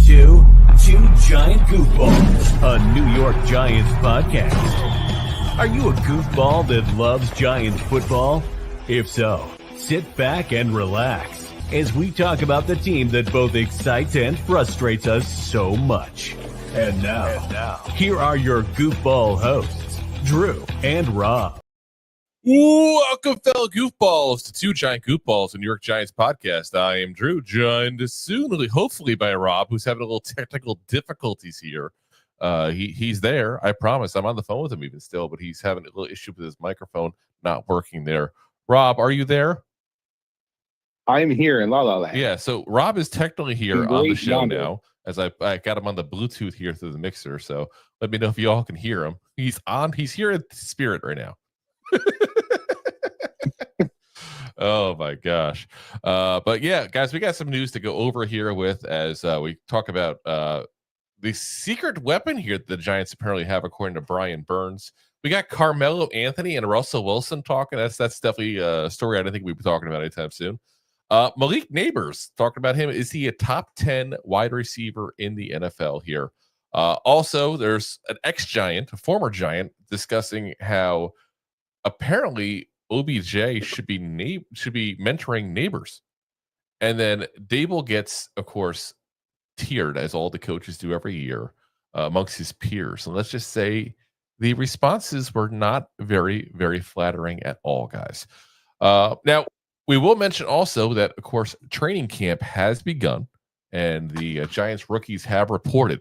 to Two Giant Goofballs, a New York Giants podcast. Are you a goofball that loves Giants football? If so, sit back and relax as we talk about the team that both excites and frustrates us so much. And now, here are your goofball hosts, Drew and Rob. Welcome, fellow goofballs, to Two Giant Goofballs, a New York Giants podcast. I am Drew, joined soon, hopefully, by Rob, who's having a little technical difficulties here. He's there, I promise. I'm on the phone with him even still, but he's having a little issue with his microphone not working there. Rob, are you there? I'm here in La La Land. Yeah, so Rob is technically here on the show now, as I got him on the Bluetooth here through the mixer. So let me know if you all can hear him. He's here in spirit right now. Oh my gosh. But yeah, guys, we got some news to go over here with as we talk about the secret weapon here that the Giants apparently have, according to Brian Burns. We got Carmelo Anthony and Russell Wilson talking. That's definitely a story I don't think we'll be talking about anytime soon. Malik Nabers, talking about him. Is he a top 10 wide receiver in the NFL here? Also, there's an ex-Giant, a former Giant, discussing how apparently OBJ should be mentoring Nabers. And then Daboll gets, of course, tiered, as all the coaches do every year, amongst his peers. And let's just say the responses were not very, very flattering at all, guys. Now, we will mention also that, of course, training camp has begun, and the Giants rookies have reported.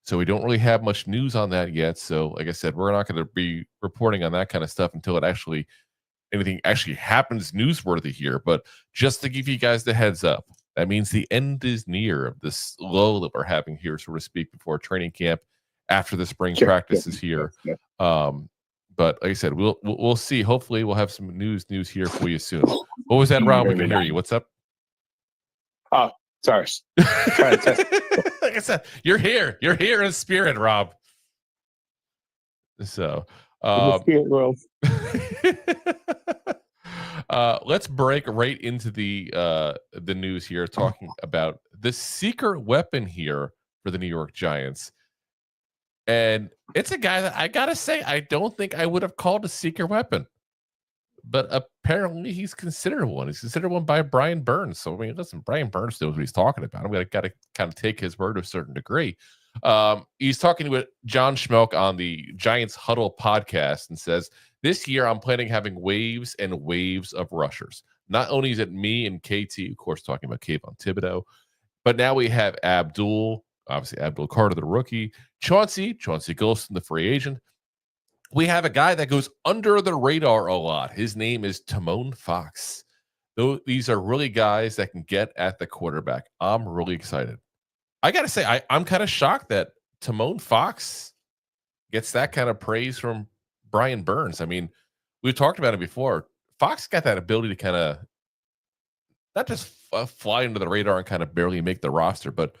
So we don't really have much news on that yet. So, like I said, we're not going to be reporting on that kind of stuff until anything actually happens newsworthy here. But just to give you guys the heads up, that means the end is near of this lull that we're having here, so to speak, before training camp, after the spring practice is here. But like I said, we'll see. Hopefully, we'll have some news here for you soon. What was that, Rob? We can hear you. What's up? Oh, sorry. Trying to test. Like I said, you're here in spirit, Rob. So, spirit world. Let's break right into the news here, talking about the secret weapon here for the New York Giants. And it's a guy that I gotta say, I don't think I would have called a secret weapon, but apparently he's considered one. He's considered one by Brian Burns. So I mean, listen, Brian Burns knows what he's talking about. I'm gotta kind of take his word to a certain degree. He's talking with John Schmelk on the Giants Huddle podcast and says, "This year I'm planning having waves and waves of rushers. Not only is it me and KT, of course, talking about Kayvon Thibodeau, but now we have Abdul, obviously Abdul Carter, the rookie, Chauncey Golston, the free agent. We have a guy that goes under the radar a lot. His name is Tomon Fox. These are really guys that can get at the quarterback. I'm really excited. I got to say, I'm kind of shocked that Tomon Fox gets that kind of praise from Brian Burns. I mean, we've talked about it before. Fox got that ability to kind of not just fly under the radar and kind of barely make the roster, but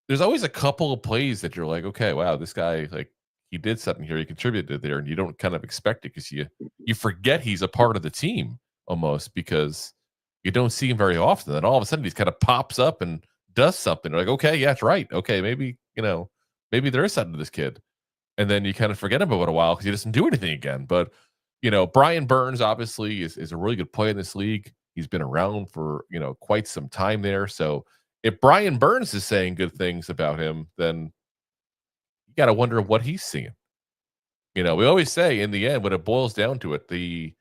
there's always a couple of plays that you're like, okay, wow, this guy, like, he did something here. He contributed there, and you don't kind of expect it because you forget he's a part of the team almost because you don't see him very often. Then all of a sudden, he kind of pops up and does something. You're like, okay, yeah, that's right. Okay, maybe there is something to this kid. And then you kind of forget about it a while because he doesn't do anything again. But, Brian Burns obviously is a really good player in this league. He's been around for, quite some time there. So if Brian Burns is saying good things about him, then you got to wonder what he's seeing. We always say in the end, when it boils down to it, the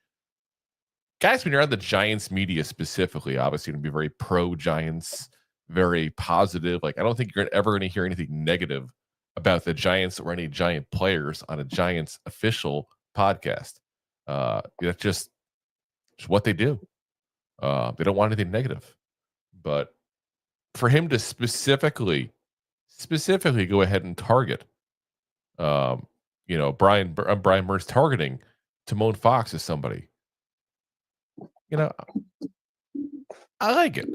guys, when you're on the Giants media specifically, obviously going to be very pro Giants, very positive. Like, I don't think you're ever going to hear anything negative about the Giants or any Giant players on a Giants official podcast. That's just what they do. They don't want anything negative. But for him to specifically go ahead and target, Brian Burns targeting Tomon Fox as somebody, I like it.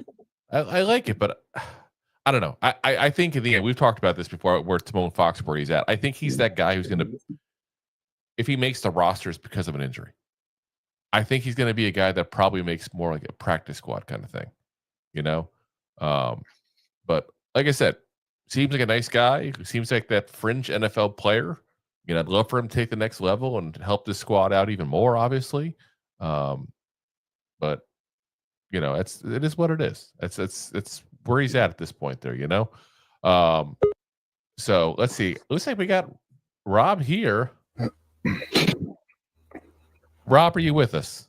I like it, but I don't know. I think in the end, we've talked about this before, where Tomon Fox, where he's at. I think he's that guy who's going to, if he makes the rosters because of an injury, I think he's going to be a guy that probably makes more like a practice squad kind of thing, But like I said, seems like a nice guy. Seems like that fringe NFL player. You know, I'd love for him to take the next level and help this squad out even more, obviously. But you know, it is what it is. It's where he's at this point there, you know. So let's see. Looks like we got Rob here. Rob, are you with us?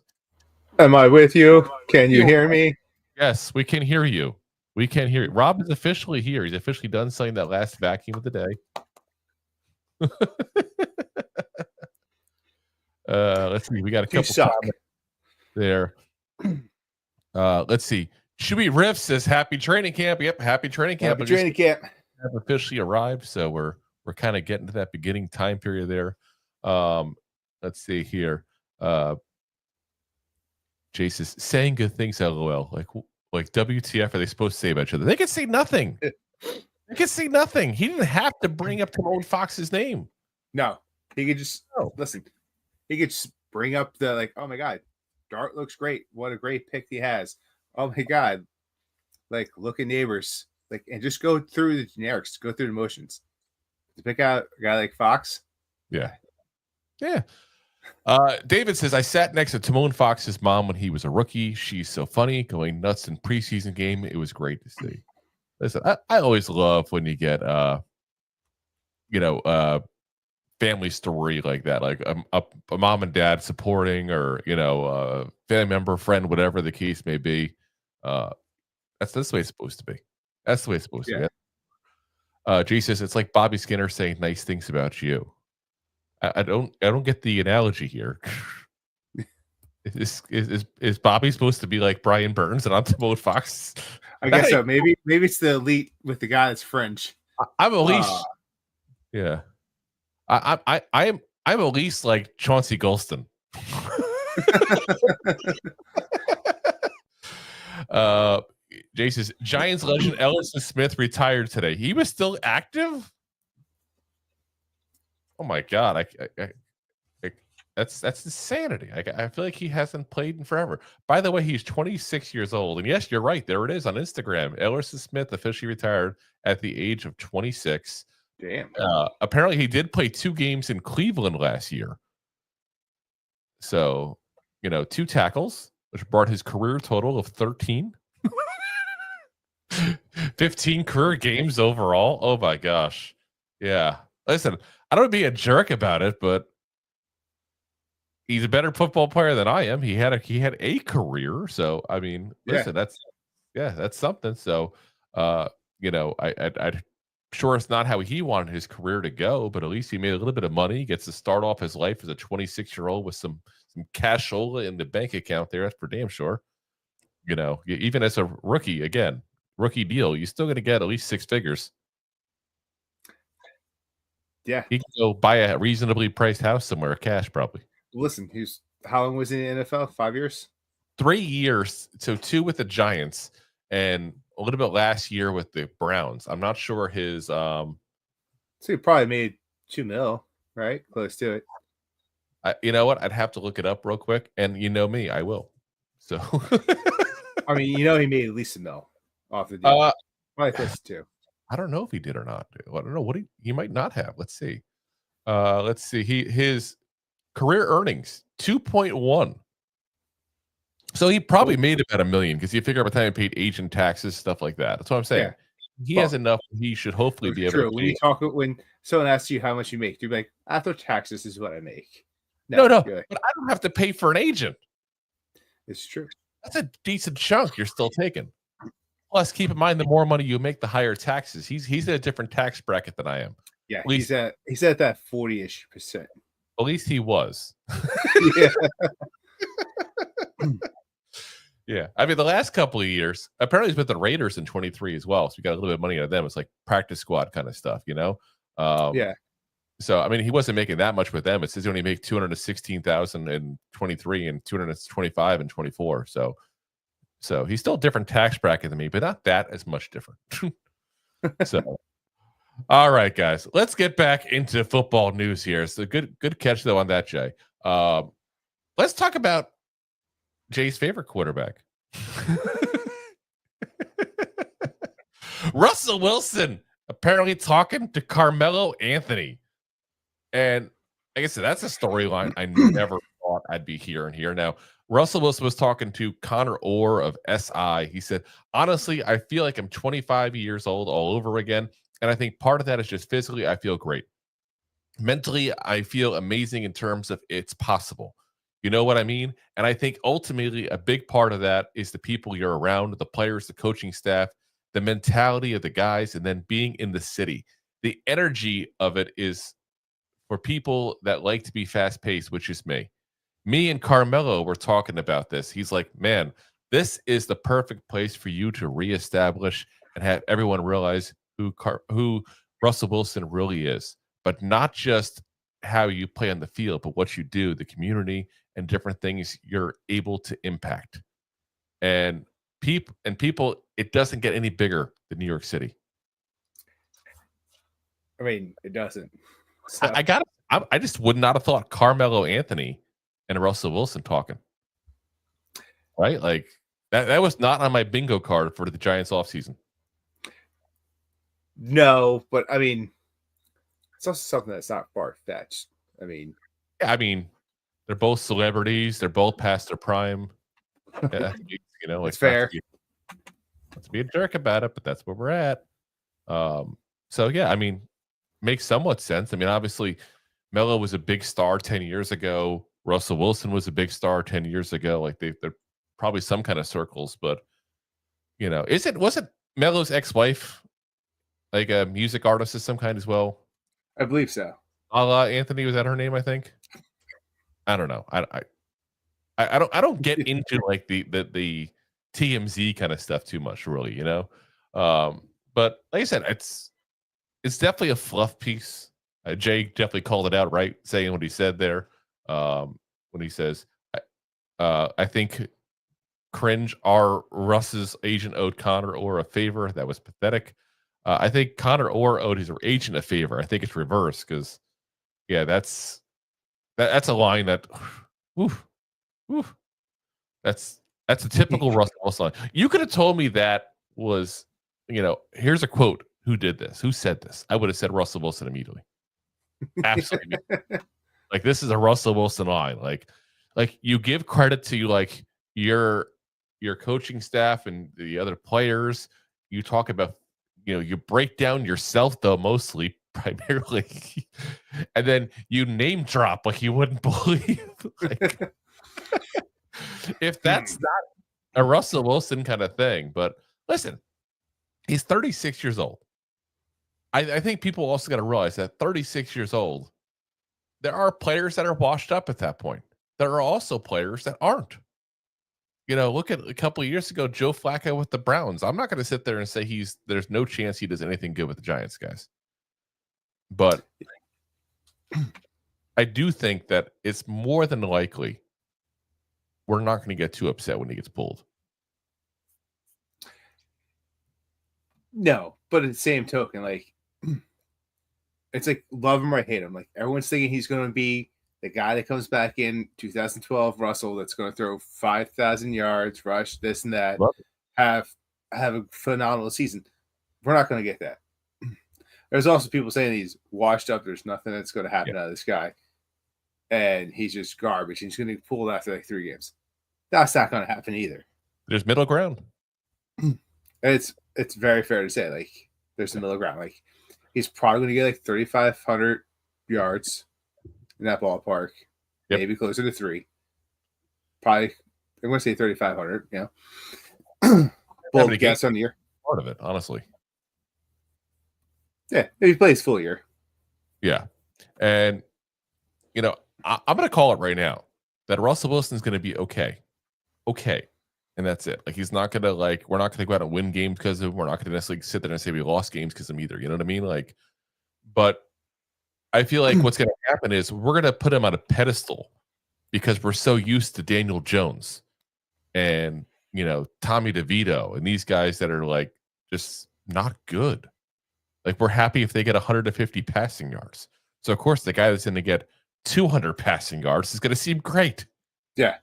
Am I with you? Can you hear me? Yes, we can hear you. We can hear you. Rob is officially here. He's officially done selling that last vacuum of the day. Let's see. We got a couple there. Let's see. Chewy Riff says happy training camp. Yep, happy training camp. Happy training camp. Have officially arrived, so we're kind of getting to that beginning time period there. Let's see here. Jace is saying good things, LOL. Like WTF are they supposed to say about each other? They can say nothing. They can say nothing. He didn't have to bring up Tomon Fox's name. No, he could just listen. He could just bring up the like, oh my god, Dart looks great. What a great pick he has. Oh my god, like look at Neighbors, like, and just go through the generics, go through the motions. To pick out a guy like Fox. Yeah. David says, I sat next to Tomon Fox's mom when he was a rookie. She's so funny, going nuts in preseason game. It was great to see. Listen, I always love when you get family story like that, like a mom and dad supporting, or family member, friend, whatever the case may be. That's the way it's supposed to be. That's the way it's supposed to be. Jay says it's like Bobby Skinner saying nice things about you. I don't get the analogy here. Is Bobby supposed to be like Brian Burns and I'm Tomon Fox? I guess so. Maybe it's the elite with the guy that's French. I'm at least, yeah. I'm at least like Chauncey Golston. Jay says Giants legend Ellison Smith retired today. He was still active. Oh my god! That's insanity. I feel like he hasn't played in forever. By the way, he's 26 years old, and yes, you're right. There it is on Instagram. Ellison Smith officially retired at the age of 26. Damn. Apparently, he did play 2 games in Cleveland last year. So, 2 tackles, which brought his career total of 13. 15 career games overall. Oh my gosh. Yeah. Listen, I don't want to be a jerk about it, but he's a better football player than I am. He had a career. So, I mean, listen, that's something. So, I'd sure it's not how he wanted his career to go, but at least he made a little bit of money. He gets to start off his life as a 26-year-old with some cashola in the bank account there. That's for damn sure. Even as a rookie, again, rookie deal, you're still going to get at least 6 figures. Yeah. He can go buy a reasonably priced house somewhere, cash probably. Listen, how long was he in the NFL? 5 years? 3 years. So 2 with the Giants and a little bit last year with the Browns. I'm not sure his So he probably made $2 million, right? Close to it. You know what? I'd have to look it up real quick. And you know me, I will. So I mean, he made at least $1 million off the deal. Probably close to 2. I don't know if he did or not. I don't know what he might not have. Let's see. His career earnings 2.1. So he probably made about $1 million because you figure by the time he paid agent taxes, stuff like that. That's what I'm saying. Yeah. He has enough. He should hopefully be able to. When someone asks you how much you make, you're like, after taxes is what I make. No, but I don't have to pay for an agent. It's true. That's a decent chunk you're still taking. Plus, keep in mind, the more money you make, the higher taxes. He's at a different tax bracket than I am. Yeah, he's at that 40-ish%. At least he was. Yeah. Yeah. I mean, the last couple of years, apparently he's with the Raiders in 23 as well. So we got a little bit of money out of them. It's like practice squad kind of stuff, Yeah. So, I mean, he wasn't making that much with them. It says he only made $216,000 in 23 and $225 in 24. So he's still a different tax bracket than me, but not that as much different. So, all right, guys, let's get back into football news here. So good catch though on that, Jay. Let's talk about Jay's favorite quarterback, Russell Wilson. apparently talking to Carmelo Anthony. And like I said, that's a storyline I never thought I'd be hearing here. Now, Russell Wilson was talking to Connor Orr of SI. He said, honestly, I feel like I'm 25 years old all over again. And I think part of that is just physically, I feel great. Mentally, I feel amazing in terms of it's possible. You know what I mean? And I think ultimately a big part of that is the people you're around, the players, the coaching staff, the mentality of the guys, and then being in the city. The energy of it is for people that like to be fast-paced, which is me. Me and Carmelo were talking about this. He's like, man, this is the perfect place for you to reestablish and have everyone realize who Russell Wilson really is, but not just how you play on the field, but what you do, the community, and different things you're able to impact. And people, it doesn't get any bigger than New York City. I mean, it doesn't. So. I just would not have thought Carmelo Anthony and Russell Wilson talking. Right? Like that was not on my bingo card for the Giants offseason. No, but I mean, it's also something that's not far-fetched. I mean, they're both celebrities. They're both past their prime. Yeah, you know, it's fair. Let's be a jerk about it, but that's where we're at. So yeah, I mean, makes somewhat sense. I mean, obviously, Melo was a big star 10 years ago. Russell Wilson was a big star 10 years ago. Like they're probably some kind of circles, but you know, wasn't Melo's ex-wife like a music artist of some kind as well? I believe so. Anthony, was that her name? I think. I don't know. I don't get into like the TMZ kind of stuff too much, really, you know. But like I said, it's definitely a fluff piece. Jay definitely called it out, right? Saying what he said there. When he says, I think cringe, our Russ's agent owed Connor Orr a favor. That was pathetic. I think Connor Orr owed his agent a favor. I think it's reversed because, yeah, that's a line that, woof, woof. That's a typical Russell Wilson line. You could have told me that was, you know, here's a quote. Who did this? Who said this? I would have said Russell Wilson immediately. Absolutely. Like, this is a Russell Wilson line. Like you give credit to like your coaching staff and the other players. You talk about, you know, you break down yourself though, mostly primarily, and then you name drop like you wouldn't believe. Like, if that's not a Russell Wilson kind of thing, but listen, he's 36 years old. I think people also got to realize that 36 years old, there are players that are washed up at that point. There are also players that aren't. You know, look at a couple of years ago, Joe Flacco with the Browns. I'm not going to sit there and say there's no chance he does anything good with the Giants, guys. But I do think that it's more than likely we're not going to get too upset when he gets pulled. No, but at the same token, like, it's like love him or hate him. Like, everyone's thinking he's going to be the guy that comes back in 2012 Russell that's going to throw 5,000 yards, rush this and that, have a phenomenal season. We're not going to get that. There's also people saying he's washed up. There's nothing that's going to happen out of this guy, and he's just garbage. He's going to get pulled after like 3 games. That's not going to happen either. There's middle ground. It's very fair to say, like, there's the middle ground. Like, he's probably going to get like 3,500 yards in that ballpark, maybe closer to 3. Probably, I'm going to say 3,500. You know, bold guess on the year. Part of it, honestly. Yeah, if he plays full year. Yeah, and you know, I'm going to call it right now that Russell Wilson's going to be okay, and that's it. Like, he's not going to we're not going to go out and win games because of him. We're not going to necessarily sit there and say we lost games because of him either. You know what I mean? Like, but I feel like what's going to happen is we're going to put him on a pedestal because we're so used to Daniel Jones and, you know, Tommy DeVito and these guys that are like just not good. Like, we're happy if they get 150 passing yards. So, of course, the guy that's going to get 200 passing yards is going to seem great. Yeah.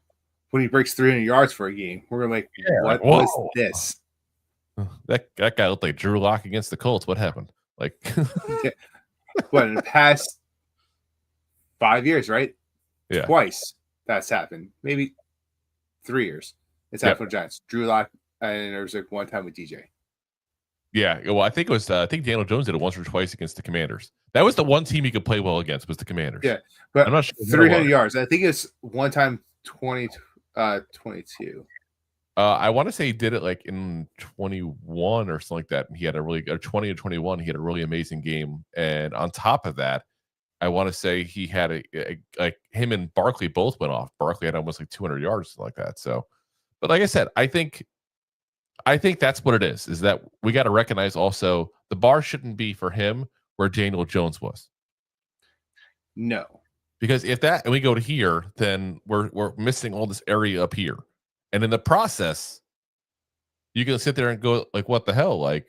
When he breaks 300 yards for a game, we're like, what was this? That guy looked like Drew Lock against the Colts. What happened? Like, But in the past 5 years, right? yeah, Twice that's happened. Maybe 3 years. It's happened with Giants. Drew Lock, and there was like one time with DJ. yeah. Well, I think it was. I think Daniel Jones did it once or twice against the Commanders. That was the one team he could play well against was the Commanders. Yeah, but I'm not sure 300 yards. I think it's one time 22. I want to say he did it like in 21 or something like that. He had a really 20 or 21. He had a really amazing game, and on top of that, I want to say he had like him and Barkley both went off. Barkley had almost like 200 yards, something like that. So, but like I said, I think that's what it is. Is that we got to recognize also the bar shouldn't be for him where Daniel Jones was. No, because if that and we go to here, then we're missing all this area up here. And in the process, you can sit there and go like, what the hell? Like,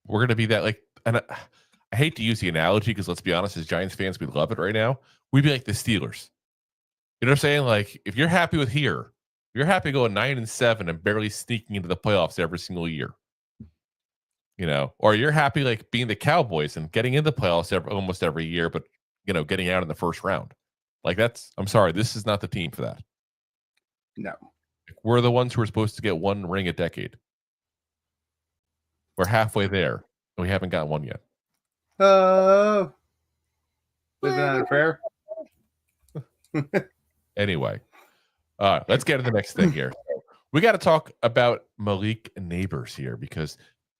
we're going to be that like, and I hate to use the analogy because let's be honest, as Giants fans, we love it right now. We'd be like the Steelers. You know what I'm saying? Like, if you're happy with here, you're happy going 9-7 and barely sneaking into the playoffs every single year. You know, or you're happy like being the Cowboys and getting into the playoffs almost every year, but you know, getting out in the first round. Like I'm sorry, this is not the team for that. No. We're the ones who are supposed to get one ring a decade. We're halfway there, and we haven't gotten one yet. Oh, living on a prayer. Anyway, let's get to the next thing here. We got to talk about Malik Nabers here because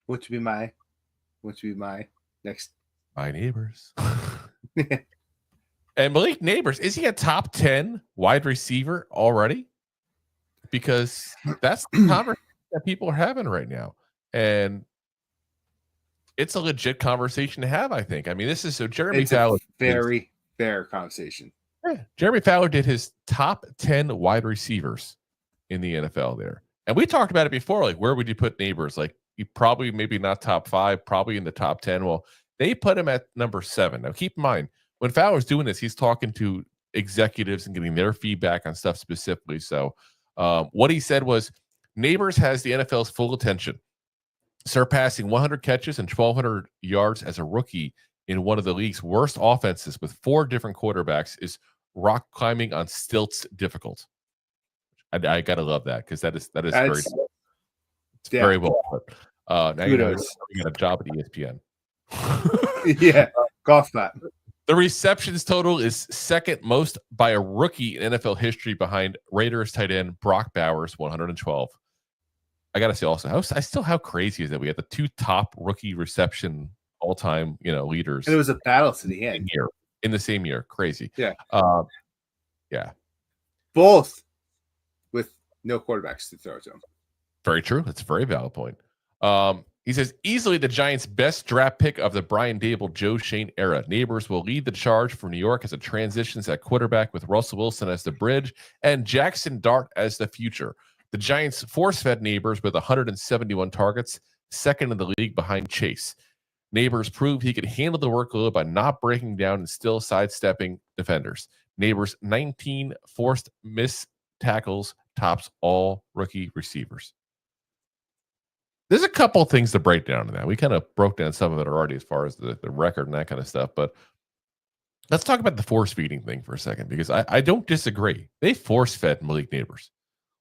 which would be my next my neighbors. And Malik Nabers, is he a top 10 wide receiver already? Because that's the conversation that people are having right now. And it's a legit conversation to have, I think. I mean, this is so Jeremy Fowler. Very fair conversation. Yeah, Jeremy Fowler did his top 10 wide receivers in the NFL there. And we talked about it before. Like, where would you put Nabers? Like, he probably maybe not top 5, probably in the top 10. Well, they put him at number 7. Now, keep in mind, when Fowler's doing this, he's talking to executives and getting their feedback on stuff specifically. So, what he said was, Nabers has the NFL's full attention, surpassing 100 catches and 1,200 yards as a rookie in one of the league's worst offenses with 4 different quarterbacks is rock climbing on stilts difficult. I gotta love that because that is very well put. Now you know you got a job at ESPN. Yeah, golf clap. The receptions total is second most by a rookie in NFL history behind Raiders tight end Brock Bowers, 112. I got to say also, how crazy is that we had the 2 top rookie reception all-time, leaders. And it was a battle to the end. In the same year. Crazy. Yeah. Yeah. Both with no quarterbacks to throw to them. Very true. That's a very valid point. He says, easily the Giants' best draft pick of the Brian Daboll, Joe Shane era. Nabers will lead the charge for New York as it transitions at quarterback with Russell Wilson as the bridge and Jackson Dart as the future. The Giants force-fed Nabers with 171 targets, second in the league behind Chase. Nabers proved he could handle the workload by not breaking down and still sidestepping defenders. Nabers' 19 forced missed tackles tops all rookie receivers. There's a couple things to break down in that. We kind of broke down some of it already as far as the record and that kind of stuff. But let's talk about the force feeding thing for a second, because I don't disagree. They force fed Malik Nabers.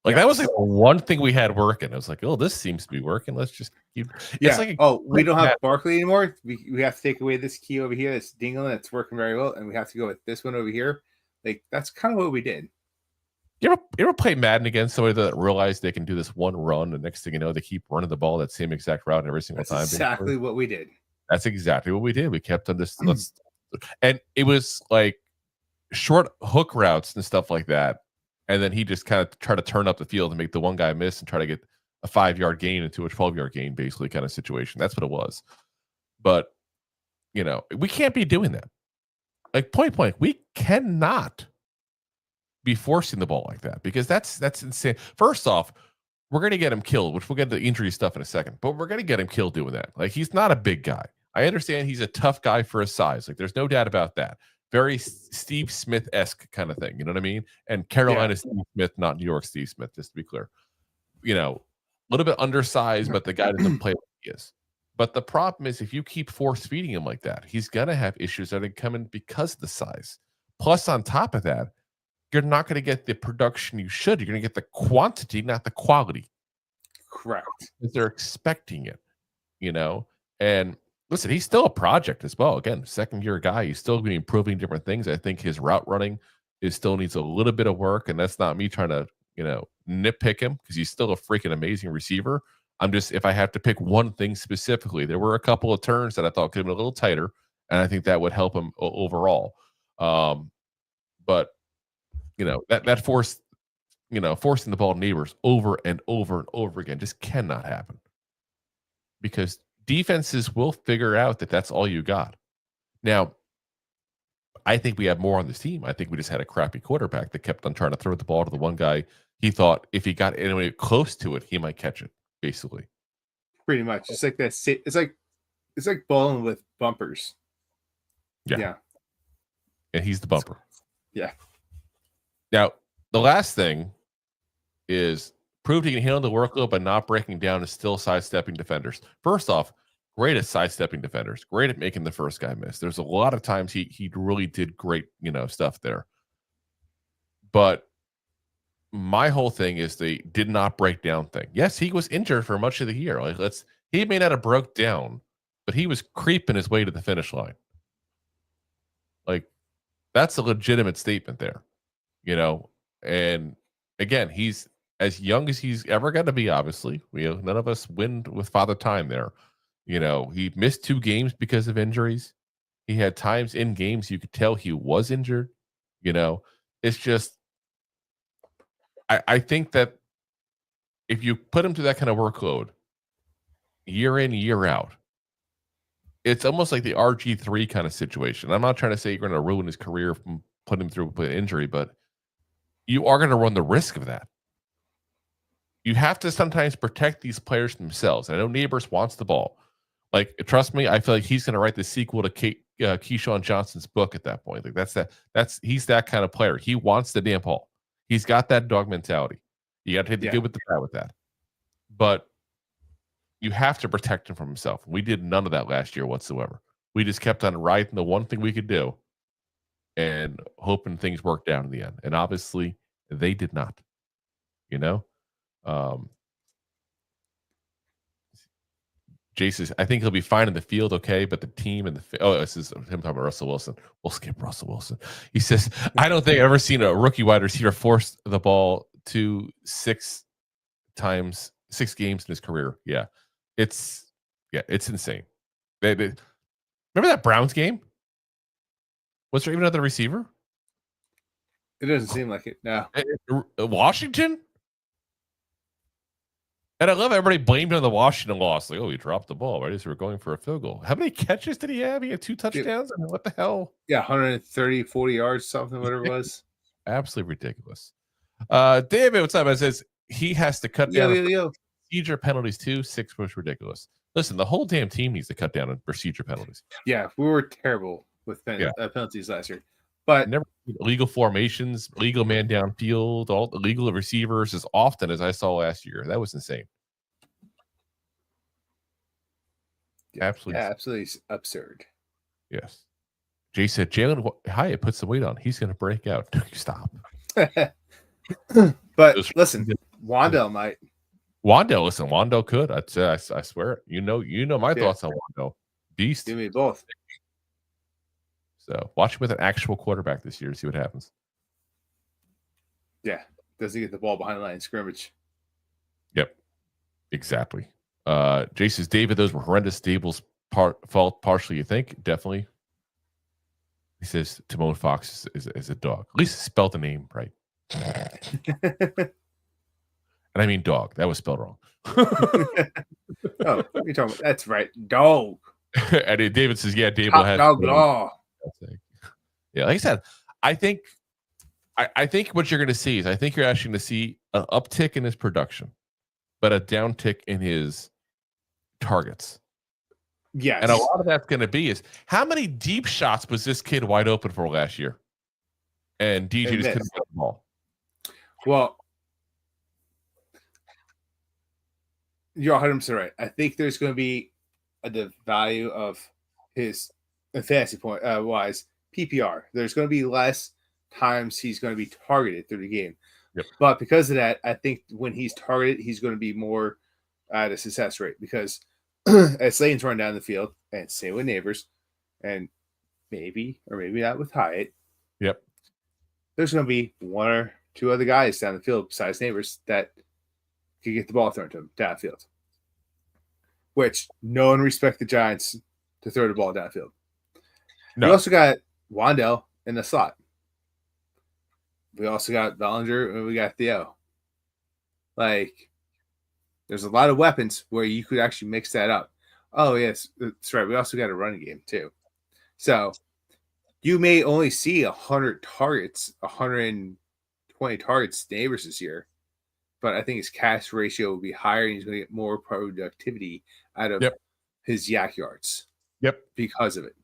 Like, that was like the one thing we had working. I was like, oh, this seems to be working. Let's just keep. Yeah. It's like we don't have Barkley anymore. We have to take away this key over here that's dingling. That's working very well. And we have to go with this one over here. Like, that's kind of what we did. You ever play Madden against somebody that realized they can do this one run, and next thing you know, they keep running the ball that same exact route every single time? Exactly what we did. That's exactly what we did. We kept on this, and it was like short hook routes and stuff like that. And then he just kind of tried to turn up the field and make the one guy miss and try to get a 5-yard gain into a 12-yard gain, basically, kind of situation. That's what it was. But we can't be doing that. Like, point blank, we cannot be forcing the ball like that, because that's insane. First off, we're going to get him killed, which we'll get to the injury stuff in a second, but we're going to get him killed doing that. Like, he's not a big guy. I understand he's a tough guy for his size. Like, there's no doubt about that. Very Steve Smith-esque kind of thing. You know what I mean? And Carolina Steve Smith, not New York Steve Smith, just to be clear. A little bit undersized, but the guy doesn't play like he is. But the problem is if you keep force feeding him like that, he's going to have issues that are coming because of the size. Plus, on top of that, you're not going to get the production you should. You're going to get the quantity, not the quality. Correct. Because they're expecting it, And listen, he's still a project as well. Again, second-year guy. He's still going to be improving different things. I think his route running still needs a little bit of work, and that's not me trying to, nitpick him because he's still a freaking amazing receiver. I'm just, if I have to pick one thing specifically, there were a couple of turns that I thought could have been a little tighter, and I think that would help him overall. But that forcing the ball to Nabers over and over and over again just cannot happen because defenses will figure out that that's all you got. Now, I think we have more on this team. I think we just had a crappy quarterback that kept on trying to throw the ball to the one guy. He thought if he got anywhere close to it, he might catch it. Basically, pretty much. It's like that. It's like bowling with bumpers. Yeah. And he's the bumper. Yeah. Now, the last thing is proved he can handle the workload by not breaking down and still sidestepping defenders. First off, great at sidestepping defenders. Great at making the first guy miss. There's a lot of times he really did great, stuff there. But my whole thing is they did not break down thing. Yes, he was injured for much of the year. He may not have broke down, but he was creeping his way to the finish line. That's a legitimate statement there, And again, he's as young as he's ever going to be. Obviously, none of us win with Father Time there. He missed 2 games because of injuries. He had times in games you could tell he was injured. It's just. I think that if you put him to that kind of workload, year in, year out, it's almost like the RG3 kind of situation. I'm not trying to say you're going to ruin his career from putting him through an injury, but you are going to run the risk of that. You have to sometimes protect these players themselves. I know Nabers wants the ball. Trust me, I feel like he's going to write the sequel to Keyshawn Johnson's book at that point. He's that kind of player. He wants the damn ball. He's got that dog mentality. You got to take the good with the bad with that. But you have to protect him from himself. We did none of that last year whatsoever. We just kept on riding the one thing we could do and hoping things worked out in the end. And obviously, they did not. Jace says, I think he'll be fine in the field, okay, but the team and this is him talking about Russell Wilson. We'll skip Russell Wilson. He says, I don't think I've ever seen a rookie wide receiver force the ball to 6 games in his career. Yeah, it's insane. Remember that Browns game? Was there even another receiver? It doesn't seem like it. No. Washington? And I love everybody blamed on the Washington loss. He dropped the ball, right? As we were going for a field goal. How many catches did he have? He had 2 touchdowns? What the hell? Yeah, 130, 40 yards, something, whatever it was. Absolutely ridiculous. David, what's up? It says he has to cut down procedure penalties too. 6 was ridiculous. Listen, the whole damn team needs to cut down on procedure penalties. Yeah, we were terrible with penalties last year. But never illegal formations, legal man downfield, all the legal receivers as often as I saw last year. That was insane. Absolutely absurd. Yes. Jay said Jalen Hyatt put some weight on. He's going to break out. Stop. But listen, Wandell might. Wandell could. I swear. You know my thoughts on Wandell. Beast. Give me both. So watch him with an actual quarterback this year. See what happens. Yeah. Does he get the ball behind the line of scrimmage? Yep. Exactly. Jay says, David, those were horrendous. Daboll's fault partially, you think? Definitely. He says Tomon Fox is a dog. At least spell the name right. And I mean dog. That was spelled wrong. Oh, you're talking about, that's right. Dog. And David says, yeah, Daboll has dog law. Yeah, like I said, I think what you're going to see is I think you're actually going to see an uptick in his production, but a downtick in his targets. Yes. And a lot of that's going to be is how many deep shots was this kid wide open for last year? And DJ just couldn't get the ball. Well, you're 100% right. I think there's going to be the value of his fantasy point wise PPR. There's going to be less times he's going to be targeted through the game. Yep. But because of that, I think when he's targeted, he's going to be more at a success rate because as Slayton's running down the field, and same with Nabers, and maybe or maybe not with Hyatt. Yep. There's going to be one or two other guys down the field besides Nabers that can get the ball thrown to him downfield. Which no one respects the Giants to throw the ball downfield. No. We also got Wandell in the slot. We also got Bellinger and we got Theo. Like, there's a lot of weapons where you could actually mix that up. Oh, yes, that's right. We also got a running game, too. So, you may only see 100 targets, 120 targets Nabers this year, but I think his catch ratio will be higher and he's going to get more productivity out of his yak yards. Yep. Because of it.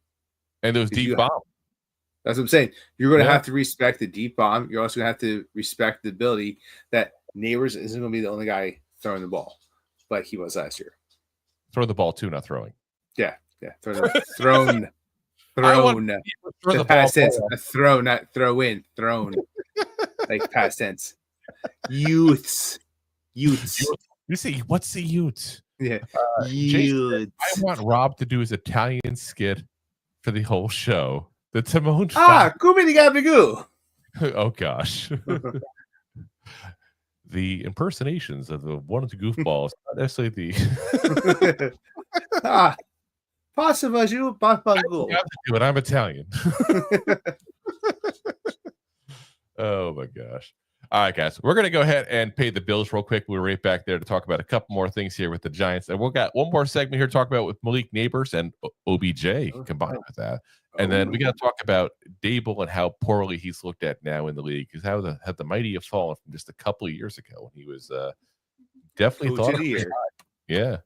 And those deep bombs. That's what I'm saying. You're going to have to respect the deep bomb. You're also going to have to respect the ability that Nabers isn't going to be the only guy throwing the ball like he was last year. Throw the ball too, not throwing. Yeah. Thrown. The past tense. Throw, not throw in. Thrown. Like past tense. Youths. You see, what's the youth? Yeah. Jason, I want Rob to do his Italian skit for the whole show. The Tomon Fox. Come di Gabigu. Oh gosh. The impersonations of the one of the goofballs, not necessarily the Passa Vaju, Papangu. But I'm Italian. Oh my gosh. All right, guys, we're going to go ahead and pay the bills real quick. We're right back there to talk about a couple more things here with the Giants. And we've got one more segment here to talk about with Malik Nabers and OBJ combined with that. And then we got to talk about Daboll and how poorly he's looked at now in the league. Because how the mighty have fallen from just a couple of years ago when he was definitely thought of the year. Yeah.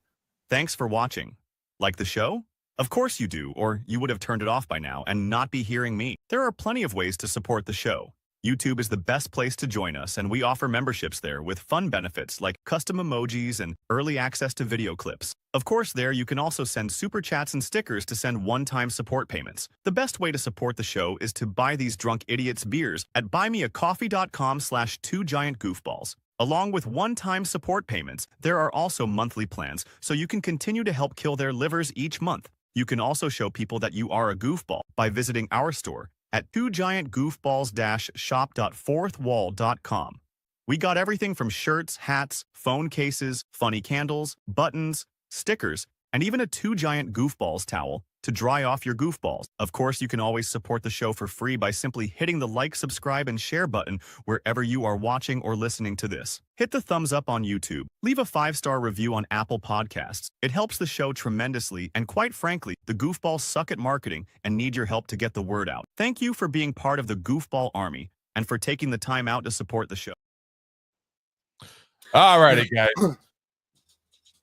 Thanks for watching. Like the show? Of course you do, or you would have turned it off by now and not be hearing me. There are plenty of ways to support the show. YouTube is the best place to join us, and we offer memberships there with fun benefits like custom emojis and early access to video clips. Of course, there you can also send super chats and stickers to send one-time support payments. The best way to support the show is to buy these drunk idiots beers at buymeacoffee.com/2giantgoofballs. Along with one-time support payments, there are also monthly plans, so you can continue to help kill their livers each month. You can also show people that you are a goofball by visiting our store at 2giantgoofballs-shop.fourthwall.com. We got everything from shirts, hats, phone cases, funny candles, buttons, stickers, and even a 2 Giant Goofballs towel to dry off your goofballs. Of course, you can always support the show for free by simply hitting the like, subscribe, and share button wherever you are watching or listening to this. Hit the thumbs up on YouTube. Leave a 5-star review on Apple Podcasts. It helps the show tremendously, and quite frankly, the goofballs suck at marketing and need your help to get the word out. Thank you for being part of the Goofball Army and for taking the time out to support the show. All righty, guys.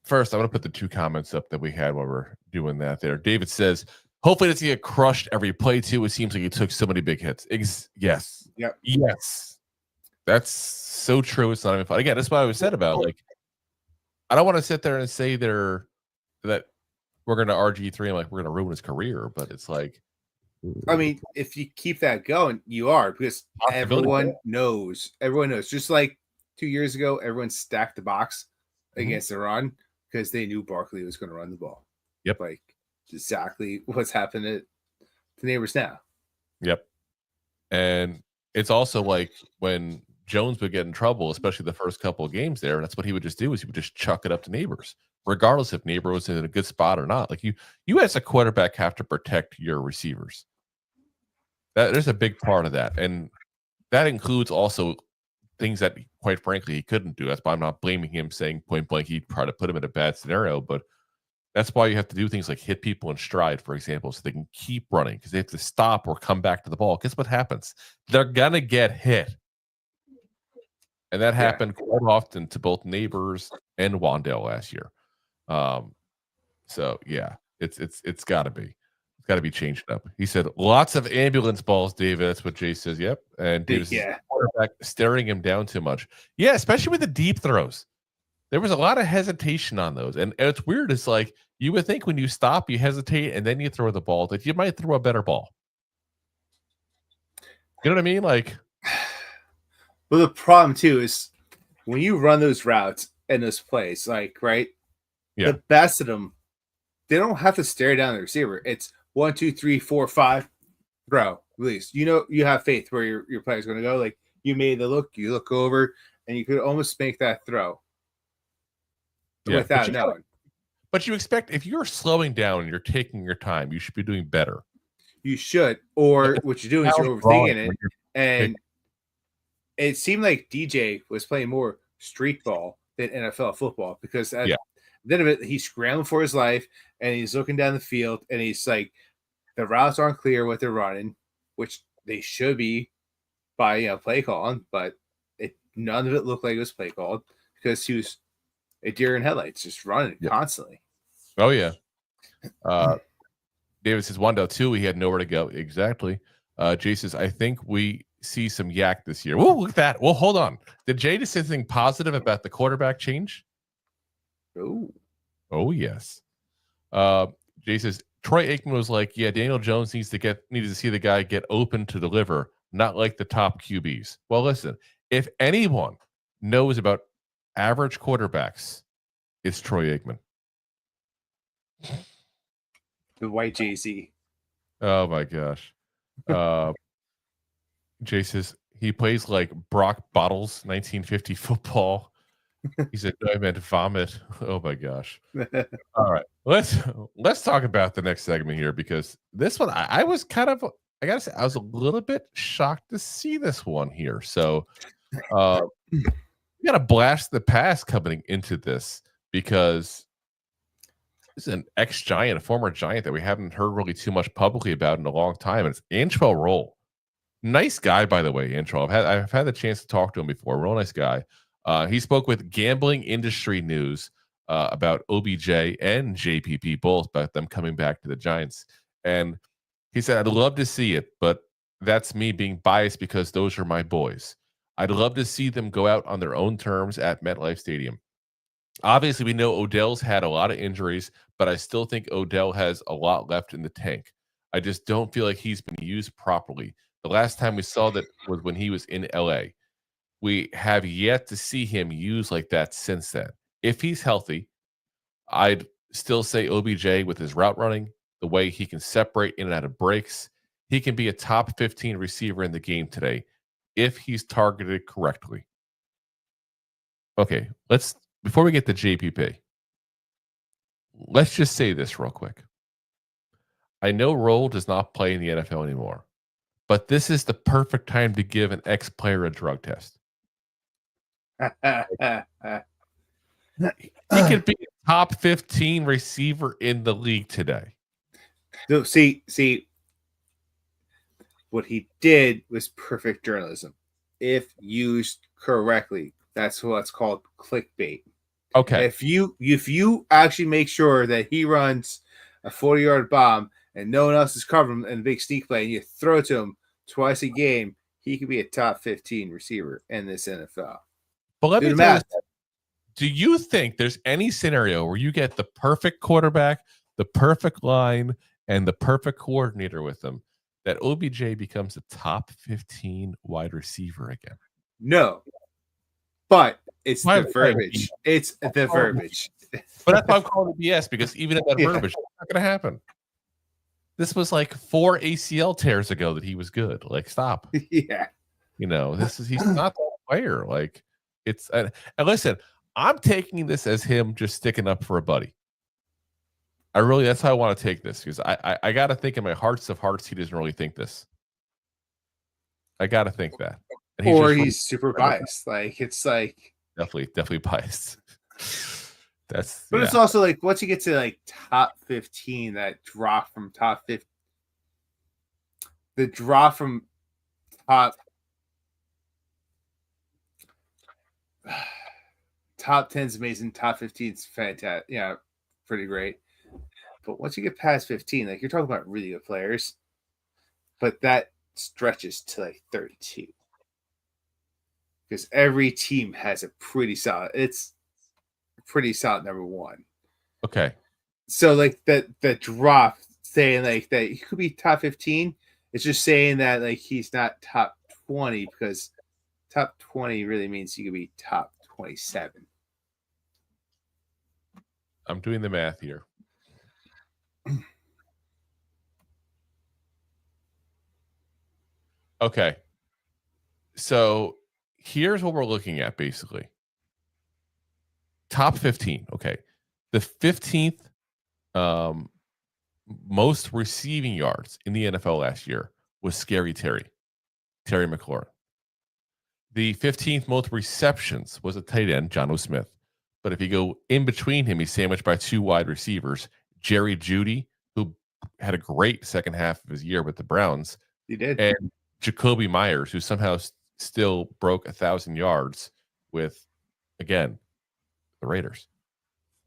First, I'm going to put the 2 comments up that we had while we're doing that there. David says, hopefully it's going to get crushed every play, too. It seems like he took so many big hits. Yes. Yep. Yes. That's so true. It's not even fun. Again, that's what I was said about. Like, I don't want to sit there and say that we're going to RG3 and like we're going to ruin his career, but it's like. I mean, if you keep that going, you are, because everyone knows. Everyone knows. Just like 2 years ago, everyone stacked the box against the run because they knew Barkley was going to run the ball. Yep. Like exactly what's happening to Nabers now. Yep. And it's also like when Jones would get in trouble, especially the first couple of games there, that's what he would just do is he would just chuck it up to Nabers, regardless if Nabers was in a good spot or not. Like you as a quarterback have to protect your receivers. There's a big part of that. And that includes also things that, quite frankly, he couldn't do. That's why I'm not blaming him, saying point blank he'd try to put him in a bad scenario. But that's why you have to do things like hit people in stride, for example, so they can keep running because they have to stop or come back to the ball. Guess what happens? They're going to get hit. And that happened quite often to both Nabers and Wandell last year. So, yeah, it's got to be. Got to be changed up. He said lots of ambulance balls, David. That's what Jay says. Yep. And David's quarterback staring him down too much. Yeah, especially with the deep throws. There was a lot of hesitation on those. And it's weird. It's like you would think when you stop, you hesitate, and then you throw the ball that you might throw a better ball. You know what I mean? Like, well, the problem too is when you run those routes and those plays, like, right? Yeah. The best of them, they don't have to stare down the receiver. It's 1, 2, 3, 4, 5, throw, release. You know, you have faith where your player's going to go. Like, you made the look, you look over, and you could almost make that throw without knowing. But you expect, if you're slowing down and you're taking your time, you should be doing better. You should. Or what you're doing is you're overthinking it. And it seemed like DJ was playing more street ball than NFL football, because at the end of it, he's scrambling for his life, and he's looking down the field, and he's like, the routes aren't clear what they're running, which they should be by play calling, but none of it looked like it was play called, because he was a deer in headlights, just running constantly. Oh, yeah. David says 1.2, he had nowhere to go. Exactly. Jay says, I think we see some yak this year. Whoa, look at that. Well, hold on. Did Jay just say something positive about the quarterback change? Oh, yes. Jay says, Troy Aikman was like, yeah, Daniel Jones needed to see the guy get open to deliver, not like the top QBs. Well, listen, if anyone knows about average quarterbacks, it's Troy Aikman. The white Jay-Z. Oh, my gosh. Jay says, he plays like Brock Bottles, 1950 football. He said, no, I meant vomit. Oh, my gosh. All right. Let's talk about the next segment here, because this one, I was kind of, I got to say, I was a little bit shocked to see this one here. So we got to blast the past coming into this, because this is an ex-Giant, a former Giant that we haven't heard really too much publicly about in a long time. And it's Antrel Rolle. Nice guy, by the way, Antrel. I've had the chance to talk to him before. Real nice guy. He spoke with Gambling Industry News about OBJ and JPP, both, about them coming back to the Giants. And he said, I'd love to see it, but that's me being biased because those are my boys. I'd love to see them go out on their own terms at MetLife Stadium. Obviously, we know Odell's had a lot of injuries, but I still think Odell has a lot left in the tank. I just don't feel like he's been used properly. The last time we saw that was when he was in LA. We have yet to see him used like that since then. If he's healthy, I'd still say OBJ, with his route running, the way he can separate in and out of breaks, he can be a top 15 receiver in the game today if he's targeted correctly. Okay, before we get to JPP, let's just say this real quick. I know Rolle does not play in the NFL anymore, but this is the perfect time to give an ex-player a drug test. He could be a top 15 receiver in the league today. No, see, what he did was perfect journalism. If used correctly, that's what's called clickbait. Okay. If you actually make sure that he runs a 40-yard bomb and no one else is covering him in a big sneak play, and you throw it to him twice a game, he could be a top 15 receiver in this NFL. But let me tell you, do you think there's any scenario where you get the perfect quarterback, the perfect line, and the perfect coordinator with them, that OBJ becomes a top 15 wide receiver again? No. But it's the verbiage. It's the verbiage. But that's why I'm calling it BS, because even at that verbiage, it's not going to happen. This was like 4 ACL tears ago that he was good. Like, stop. Yeah. He's not that player. Like, it's, and listen, I'm taking this as him just sticking up for a buddy. That's how I want to take this, because I got to think in my hearts of hearts, he doesn't really think this. I got to think that. And he's super biased. Like, it's like definitely biased. But it's also like, once you get to like top 15, that drop from top 15, the drop from top 10 is amazing. Top 15 is fantastic. Yeah, pretty great. But once you get past 15, like, you're talking about really good players, but that stretches to like 32. Because every team has a pretty solid. It's a pretty solid number one. Okay. So like the drop saying like that he could be top 15. It's just saying that like he's not top 20 because top 20 really means he could be top 27. I'm doing the math here. Okay. So here's what we're looking at basically. Top 15. Okay. The 15th most receiving yards in the NFL last year was Scary Terry McLaurin. The 15th most receptions was a tight end, John O. Smith. But if you go in between him, he's sandwiched by two wide receivers, Jerry Jeudy, who had a great second half of his year with the Browns. He did. And Jacoby Myers, who somehow still broke 1,000 yards with, again, the Raiders.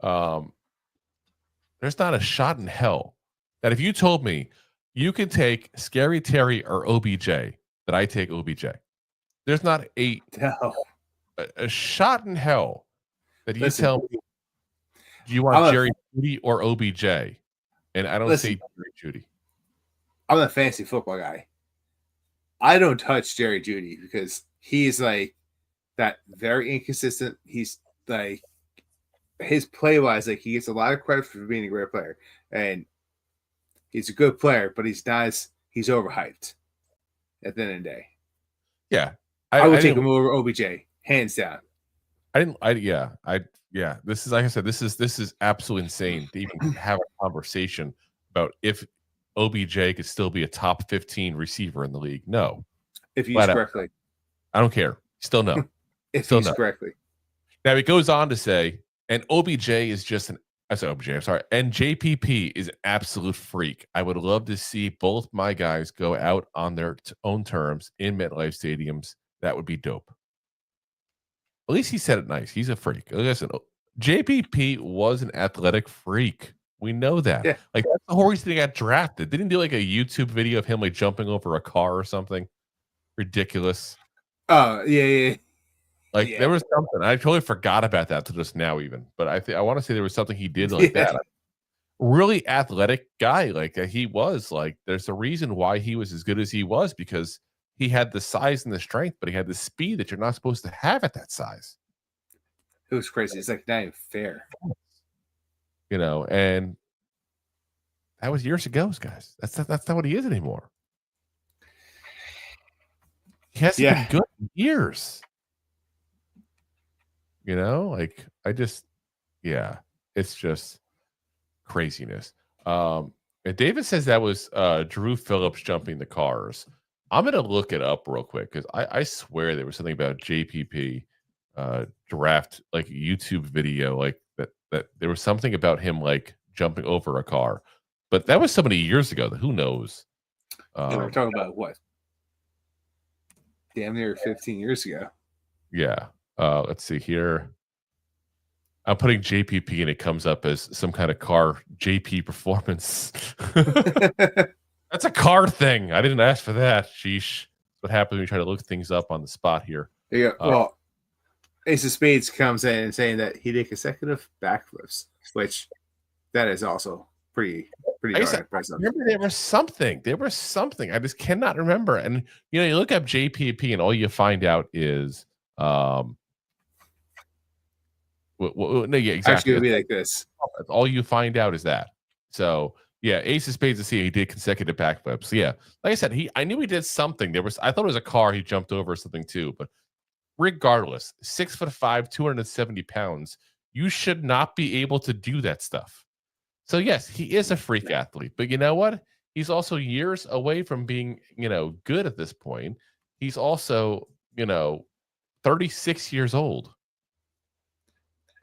There's not a shot in hell that if you told me you could take Scary Terry or OBJ, that I take OBJ. There's not a shot in hell that you tell me you want Jerry Jeudy or OBJ, and I don't say Jerry Jeudy. I'm a fantasy football guy. I don't touch Jerry Jeudy because he's like that very inconsistent. He's like his play wise, like he gets a lot of credit for being a great player, and he's a good player, but he's overhyped at the end of the day. Yeah. I would take him over OBJ, hands down. This is, like I said, this is absolutely insane to even have a conversation about if OBJ could still be a top 15 receiver in the league. No. If used correctly. I don't care. Still no. If used correctly. Now he goes on to say, and OBJ is just and JPP is an absolute freak. I would love to see both my guys go out on their own terms in MetLife stadiums. That would be dope. At least he said it nice. He's a freak. Listen, JPP was an athletic freak. We know that. Yeah. Like that's the whole reason he got drafted. Didn't he do like a YouTube video of him like jumping over a car or something ridiculous? Oh yeah. Like there was something. I totally forgot about that till just now, even. But I want to say there was something he did like that. Really athletic guy, like he was. Like there's a reason why he was as good as he was because he had the size and the strength, but he had the speed that you're not supposed to have at that size. It was crazy. It's like not even fair. You know, and that was years ago, guys. That's not what he is anymore. He hasn't been good in years. You know, like it's just craziness. And David says that was Drew Phillips jumping the cars. I'm gonna look it up real quick because I swear there was something about JPP draft, like YouTube video, like that there was something about him like jumping over a car, but that was so many years ago that who knows? We're talking about what? Damn near 15 years ago. Yeah. Let's see here. I'm putting JPP and it comes up as some kind of car JP performance. That's a car thing. I didn't ask for that. Sheesh. That's what happens when you try to look things up on the spot here. Yeah. Well, Ace of Spades comes in and saying that he did consecutive backflips, which that is also pretty impressive. Remember, there was something. I just cannot remember. And you look up JPP and all you find out is no, yeah, exactly. Actually, it'll be like this. All you find out is that. So yeah, Ace of Spades to see he did consecutive backflips. Yeah, like I said, I knew he did something. I thought it was a car he jumped over or something too. But regardless, 6'5", 270 pounds, you should not be able to do that stuff. So yes, he is a freak athlete, but you know what? He's also years away from being, good at this point. He's also, 36 years old.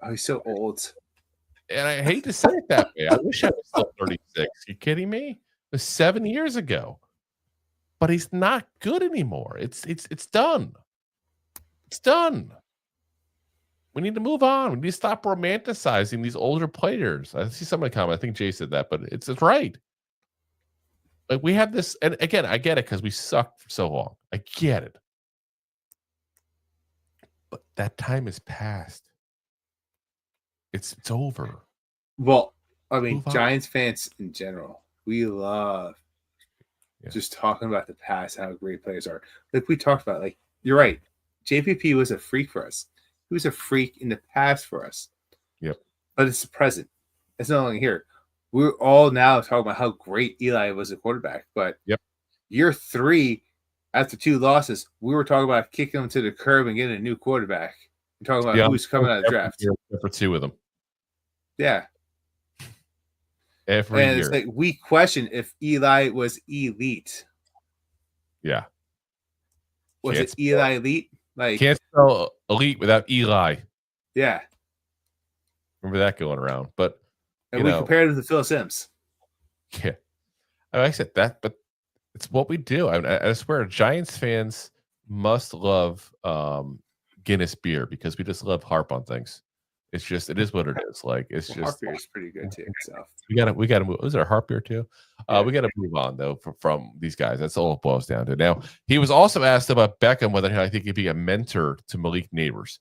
Oh, he's so old. And I hate to say it that way. I wish I was still 36. You kidding me? It was 7 years ago. But he's not good anymore. It's done. It's done. We need to move on. We need to stop romanticizing these older players. I see somebody comment. I think Jay said that, but it's right. Like we have this, and again, I get it because we sucked for so long. I get it. But that time is past. It's over. Well, I mean, Giants fans in general, we love just talking about the past, how great players are. Like we talked about, like you're right. JPP was a freak for us. He was a freak in the past for us. Yep. But it's the present. It's no longer here. We're all now talking about how great Eli was a quarterback. But year 3, after 2 losses, we were talking about kicking him to the curb and getting a new quarterback. We're talking about who's coming out of the draft. For 2 of them. Yeah. Every year. It's like we question if Eli was elite. Yeah. Was it Eli elite? Like can't spell elite without Eli. Yeah. Remember that going around. But and we compared it to Phil Simms. Yeah. I said that, but it's what we do. I swear Giants fans must love Guinness beer because we just love harp on things. It's just it is what it is. Like it's just harp beer is pretty good too. So we gotta move. Is there a harp beer too? We gotta move on though from these guys. That's all it boils down to. Now he was also asked about Beckham, whether I think he'd be a mentor to Malik Nabers.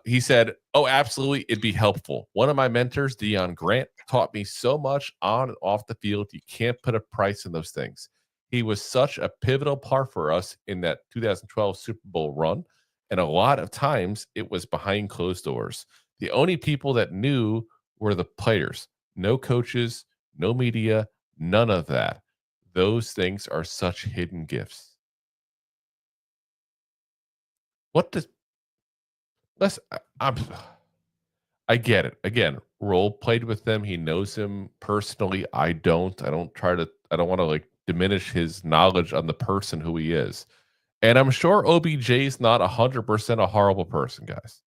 He said, "Oh, absolutely, it'd be helpful. One of my mentors, Deion Grant, taught me so much on and off the field. You can't put a price on those things. He was such a pivotal part for us in that 2012 Super Bowl run, and a lot of times it was behind closed doors. The only people that knew were the players. No coaches, no media, none of that. Those things are such hidden gifts." What does I get it. Again, Rolle played with them. He knows him personally. I don't want to like diminish his knowledge on the person who he is. And I'm sure OBJ is not 100% a horrible person, guys.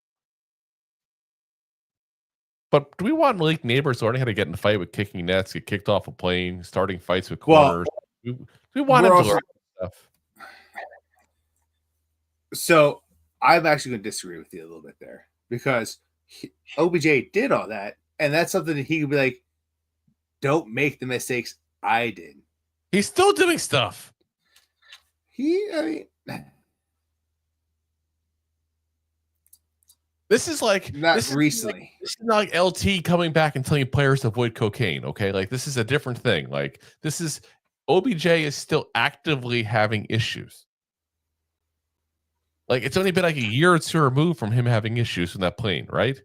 But do we want Malik Nabers learning how to get in a fight with kicking nets, get kicked off a plane, starting fights with corners? Do we want him to learn stuff? So I'm actually going to disagree with you a little bit there because OBJ did all that, and that's something that he could be like, don't make the mistakes I did. He's still doing stuff. This is like recently. This is not like LT coming back and telling players to avoid cocaine. Okay, like this is a different thing. Like this is OBJ is still actively having issues. Like it's only been like a year or 2 removed from him having issues from that plane, right?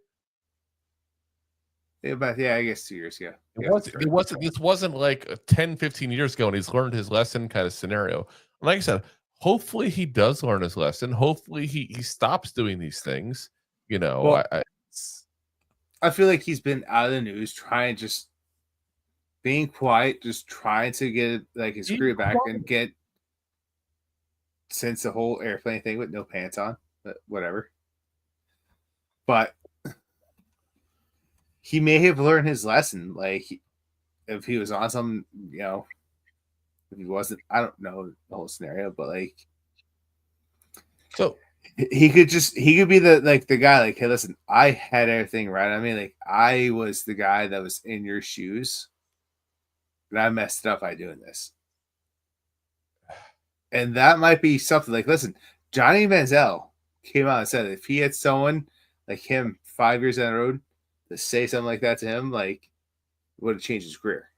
Yeah, but I guess 2 years ago. This wasn't like 10, 15 years ago, and he's learned his lesson kind of scenario. Like I said, hopefully he does learn his lesson. Hopefully he stops doing these things. I feel like he's been out of the news, being quiet, just trying to get like his career back and get since the whole airplane thing with no pants on, but whatever. But he may have learned his lesson. Like if he was on some, if he wasn't, I don't know the whole scenario, but like, so. He could be the guy like, hey, listen, I had everything right. I mean, like I was the guy that was in your shoes and I messed it up by doing this. And that might be something like, listen, Johnny Manziel came out and said if he had someone like him 5 years down the road to say something like that to him, like it would have changed his career.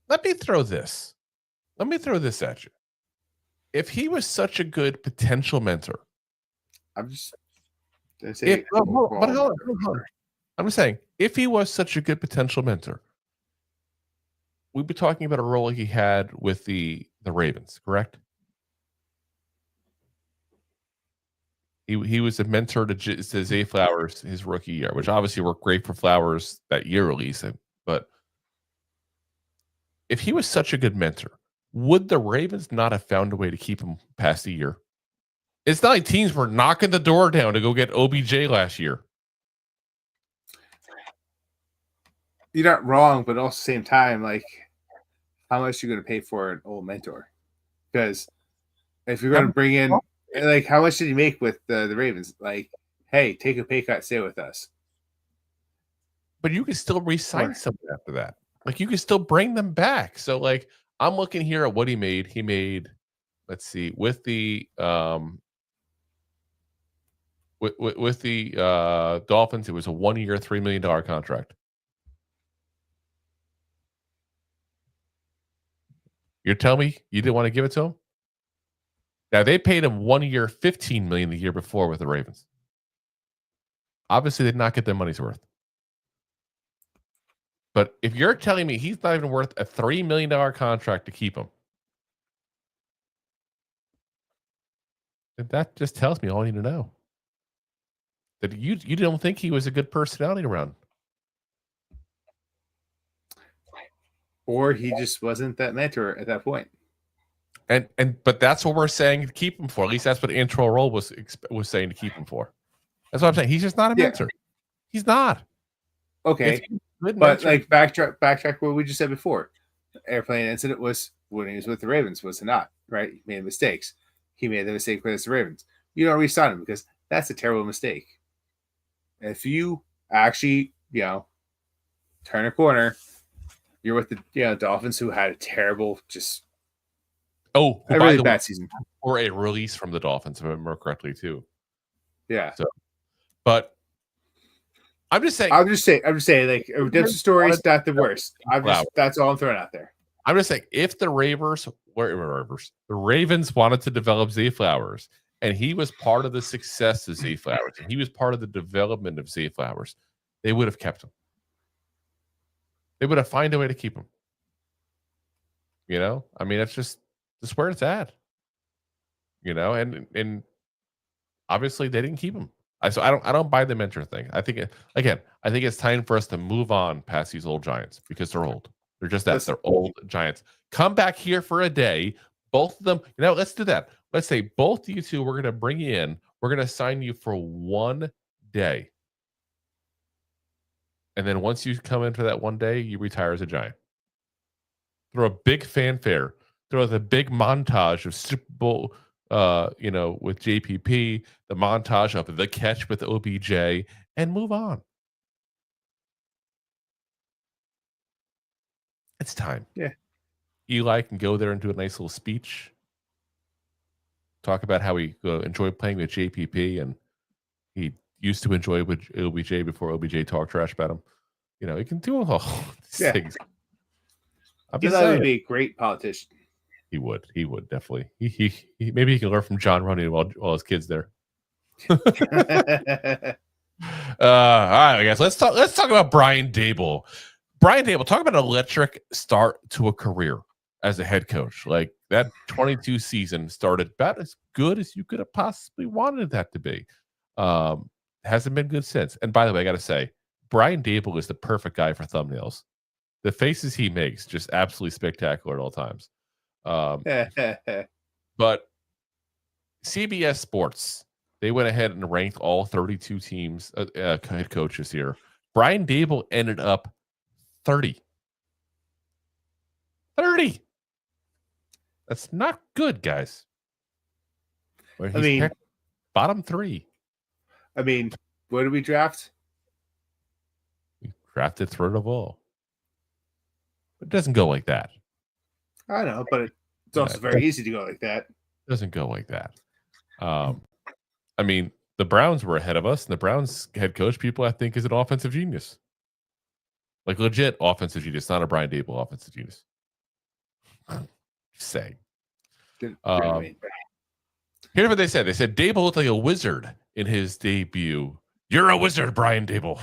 Let me throw this at you. If he was such a good potential mentor, I'm just saying. I'm just saying, if he was such a good potential mentor, we'd be talking about a role he had with the Ravens, correct? He was a mentor to Zay Flowers his rookie year, which obviously worked great for Flowers that year, at least. But if he was such a good mentor, would the Ravens not have found a way to keep him past a year? It's not like teams were knocking the door down to go get OBJ last year. You're not wrong, but also at the same time, like, how much are you going to pay for an old mentor? Because if you're going to bring in, like, how much did he make with the Ravens? Like, hey, take a pay cut, stay with us. But you can still re-sign someone after that. Like, you can still bring them back. So, like, I'm looking here at what he made. He made, let's see, with the Dolphins, it was a 1-year, $3 million contract. You're telling me you didn't want to give it to him? Now they paid him 1 year, $15 million the year before with the Ravens. Obviously, they did not get their money's worth. But if you're telling me he's not even worth a $3 million contract to keep him, that just tells me all I need to know. That you don't think he was a good personality around. Or he just wasn't that mentor at that point. But that's what we're saying to keep him for. At least that's what Antrel Rolle was saying to keep him for. That's what I'm saying. He's just not a mentor. He's not. Okay. But like backtrack what we just said before. The airplane incident was when he was with the Ravens, was it not? Right? He made mistakes. He made the mistake with the Ravens. You don't re-sign him because that's a terrible mistake. If you actually, turn a corner, you're with the Dolphins, who had a terrible, just a really bad season, or a release from the Dolphins, if I remember correctly, too. Yeah. So, but I'm just saying, like a redemption story is not the worst. That's all I'm throwing out there. I'm just saying, if the Ravens wanted to develop Zay Flowers, and he was part of the success of Zay Flowers, and he was part of the development of Zay Flowers, they would have kept him. They would have found a way to keep him. I mean, that's just where it's at. And obviously they didn't keep him. So I don't buy the mentor thing. I think it's time for us to move on past these old Giants because they're old. They're just that. They're old Giants. Come back here for a day. Both of them. Let's do that. Let's say both you two, we're going to bring you in. We're going to sign you for 1 day. And then once you come in for that 1 day, you retire as a Giant. Throw a big fanfare. Throw the big montage of Super Bowl, with JPP, the montage of the catch with OBJ, and move on. It's time. Yeah. Eli can go there and do a nice little speech. Talk about how he enjoyed playing with JPP, and he used to enjoy with OBJ before OBJ talked trash about him. He can do all these things. Eli would be a great politician. He would definitely. He maybe he can learn from John Running while his kid's there. All right, guys. Let's talk about Brian Daboll. Brian Daboll, talk about an electric start to a career as a head coach. Like that 22 season started about as good as you could have possibly wanted that to be. Hasn't been good since. And by the way, I got to say, Brian Daboll is the perfect guy for thumbnails. The faces he makes just absolutely spectacular at all times. But CBS Sports, they went ahead and ranked all 32 teams, head coaches here. Brian Daboll ended up 30. 30. That's not good, guys. Bottom 3. I mean, what did we draft? We drafted third of all. It doesn't go like that. I know, but it's also very easy to go like that. It doesn't go like that. I mean, the Browns were ahead of us, and the Browns head coach, people I think, is an offensive genius. Like legit offensive genius, not a Brian Daboll offensive genius. Just saying. Here's what they said. They said Daboll looked like a wizard in his debut. You're a wizard, Brian Daboll.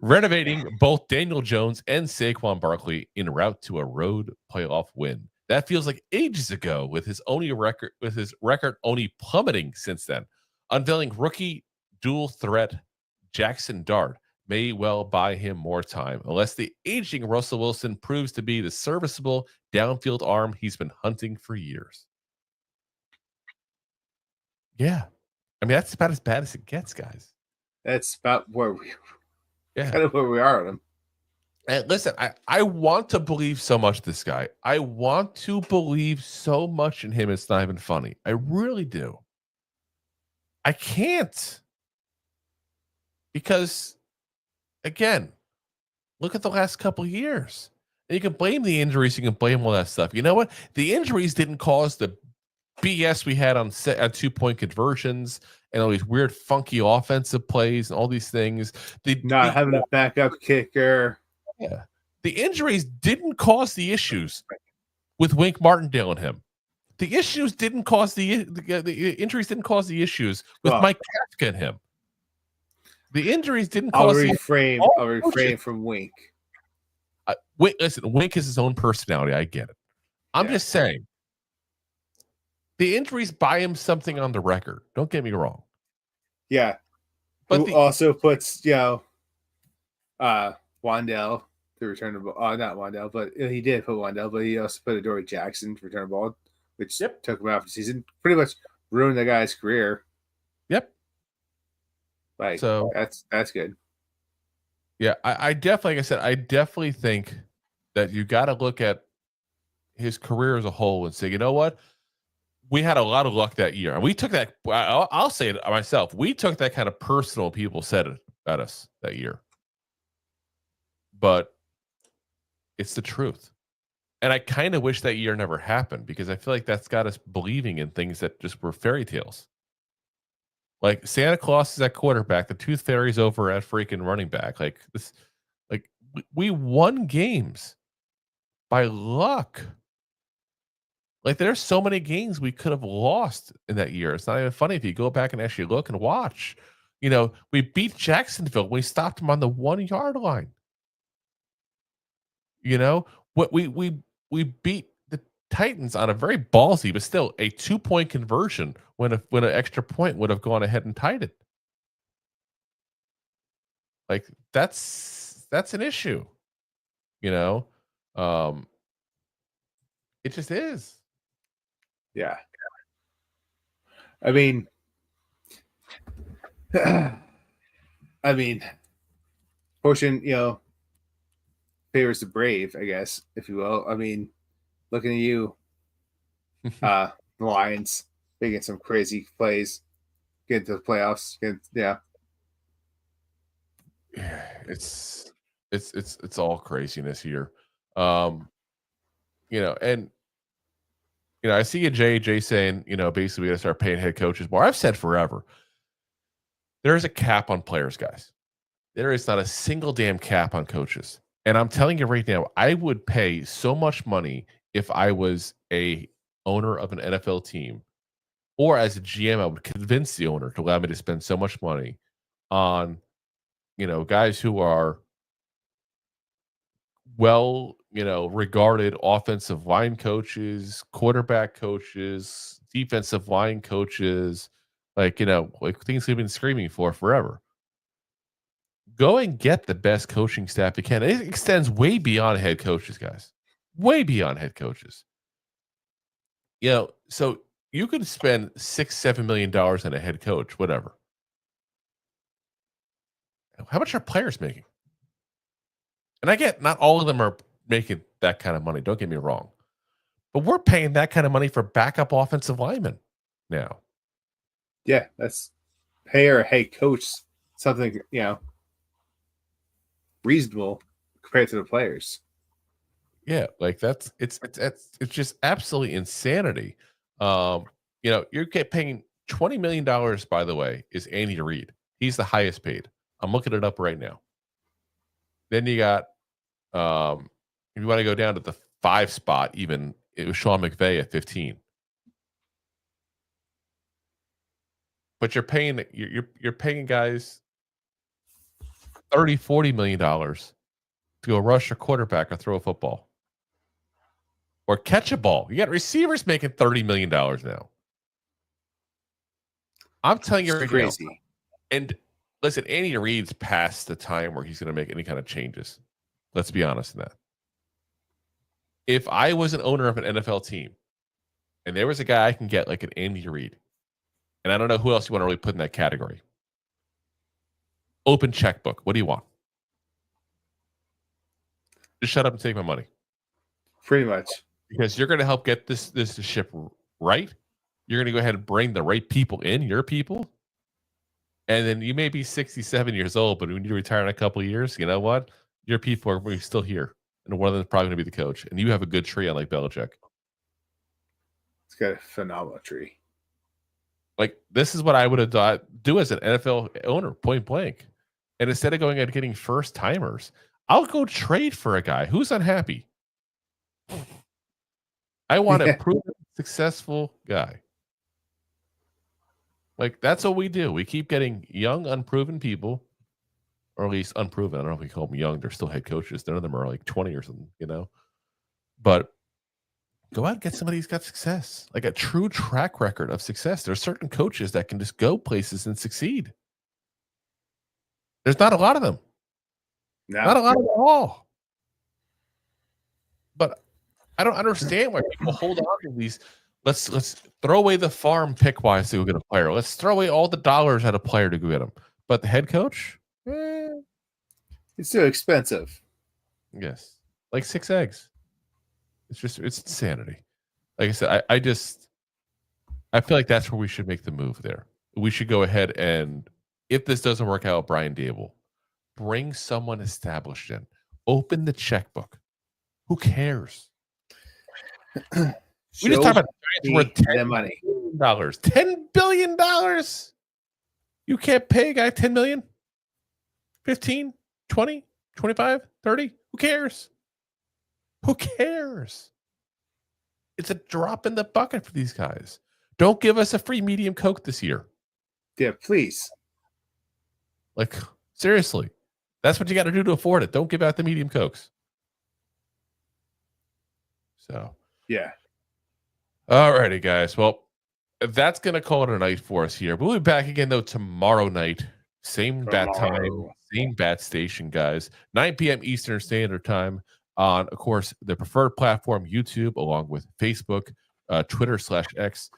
Renovating both Daniel Jones and Saquon Barkley en route to a road playoff win. That feels like ages ago, with his record only plummeting since then. Unveiling rookie dual threat Jackson Dart may well buy him more time, unless the aging Russell Wilson proves to be the serviceable downfield arm he's been hunting for years. Yeah. I mean, that's about as bad as it gets, guys. That's about where kind of where we are on him. And listen, I want to believe so much this guy. I want to believe so much in him, it's not even funny. I really do. I can't. Because, again, look at the last couple of years. And you can blame the injuries, you can blame all that stuff. You know what? The injuries didn't cause the BS we had on 2-point conversions and all these weird, funky offensive plays and all these things. Not having a backup kicker. Yeah. The injuries didn't cause the issues with Wink Martindale and him. The issues didn't cause the injuries didn't cause the issues with Mike Kafka and him. The injuries didn't cause. I'll refrain from Wink. Listen, Wink is his own personality. I get it. I'm just saying. The injuries buy him something on the record. Don't get me wrong. Yeah, but also puts Wandell to return the ball. Not Wandell, but he did put Wandell, but he also put Adoree Jackson to return the ball, which took him out for the season. Pretty much ruined the guy's career. Yep. Like, so that's good. Yeah, I definitely, like I said, I definitely think that you got to look at his career as a whole and say, you know what? We had a lot of luck that year. And we took that, I'll say it myself, we took that kind of personal, people said it at us that year. But it's the truth. And I kind of wish that year never happened because I feel like that's got us believing in things that just were fairy tales. Like Santa Claus is at quarterback, the Tooth Fairy's over at freaking running back. Like this, like we won games by luck. Like there's so many games we could have lost in that year. It's not even funny if you go back and actually look and watch. You know, we beat Jacksonville. We stopped them on the 1 yard line. You know, what we beat the Titans on a very ballsy, but still a 2-point conversion when an extra point would have gone ahead and tied it. Like that's an issue. You know, it just is. Yeah. I mean, fortune, favors the brave, I guess, if you will. I mean, looking at you, the Lions making some crazy plays, getting to the playoffs. It's all craziness here. I see a Jay saying, basically we got to start paying head coaches more. I've said forever, there is a cap on players, guys. There is not a single damn cap on coaches. And I'm telling you right now, I would pay so much money if I was a owner of an NFL team, or as a GM, I would convince the owner to allow me to spend so much money on, guys who are regarded offensive line coaches, quarterback coaches, defensive line coaches, like things we've been screaming for forever. Go and get the best coaching staff you can. It extends way beyond head coaches, guys. Way beyond head coaches. So you could spend $6-7 million on a head coach, whatever. How much are players making? And I get not all of them are making that kind of money. Don't get me wrong. But we're paying that kind of money for backup offensive linemen now. Yeah, that's pay our head coach something, reasonable compared to the players. Yeah, like it's just absolutely insanity. You're paying $20 million, by the way, is Andy Reid. He's the highest paid. I'm looking it up right now. Then you got, if you want to go down to the 5 spot, even it was Sean McVay at 15. But you're paying guys $30-40 million to go rush a quarterback or throw a football or catch a ball. You got receivers making $30 million now. I'm telling you right crazy. Now. And listen, Andy Reid's past the time where he's going to make any kind of changes. Let's be honest in that. If I was an owner of an NFL team and there was a guy I can get like an Andy Reid, and I don't know who else you want to really put in that category. Open checkbook. What do you want? Just shut up and take my money. Pretty much. Because you're going to help get this ship right. You're going to go ahead and bring the right people in, your people. And then you may be 67 years old, but when you retire in a couple of years, you know what? Your people are still here. And one of them is probably going to be the coach. And you have a good tree on like Belichick. It's got a phenomenal tree. Like, this is what I would have do as an NFL owner, point blank. And instead of going and getting first timers, I'll go trade for a guy who's unhappy. I want a proven, successful guy. Like, that's what we do. We keep getting young, unproven people, or at least unproven. I don't know if we call them young. They're still head coaches. None of them are like 20 or something, But go out and get somebody who's got success, like a true track record of success. There are certain coaches that can just go places and succeed. There's not a lot of them. No. Not a lot of them at all. But I don't understand why people hold on to these. Let's throw away the farm pick wise to go get a player. Let's throw away all the dollars at a player to go get him. But the head coach, it's too expensive. Yes, like 6 eggs. It's insanity. Like I said, I feel like that's where we should make the move there. We should go ahead and, if this doesn't work out, Brian Daboll, bring someone established in. Open the checkbook. Who cares? We just talk about the Giants worth $10 million. $10 billion. You can't pay a guy $10 million? 15, 20, 25, 30? Who cares? Who cares? It's a drop in the bucket for these guys. Don't give us a free medium Coke this year. Yeah, please. Like, seriously. That's what you got to do to afford it. Don't give out the medium Cokes. So, yeah. All righty, guys. Well, that's going to call it a night for us here. We'll be back again, though, tomorrow night. Same bat time, same bat station, guys. 9 p.m. Eastern Standard Time on, of course, the preferred platform, YouTube, along with Facebook, Twitter /X,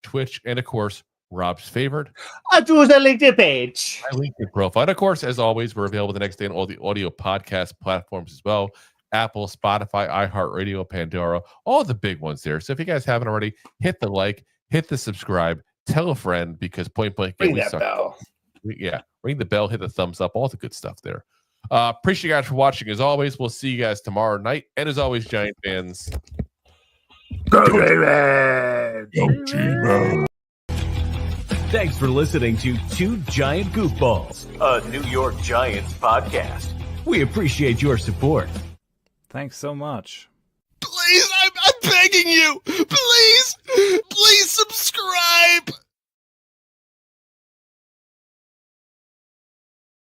Twitch, and, of course, Rob's favorite. I do the LinkedIn page. My LinkedIn profile. And, of course, as always, we're available the next day on all the audio podcast platforms as well. Apple, Spotify, iHeartRadio, Pandora, all the big ones there. So if you guys haven't already, hit the like, hit the subscribe, tell a friend, because point blank, ring that bell. Ring the bell, hit the thumbs up, all the good stuff there. Appreciate you guys for watching. As always, we'll see you guys tomorrow night. And as always, Giant fans, go Ravens! Thanks for listening to Two Giant Goofballs, a New York Giants podcast. We appreciate your support. Thanks so much. please,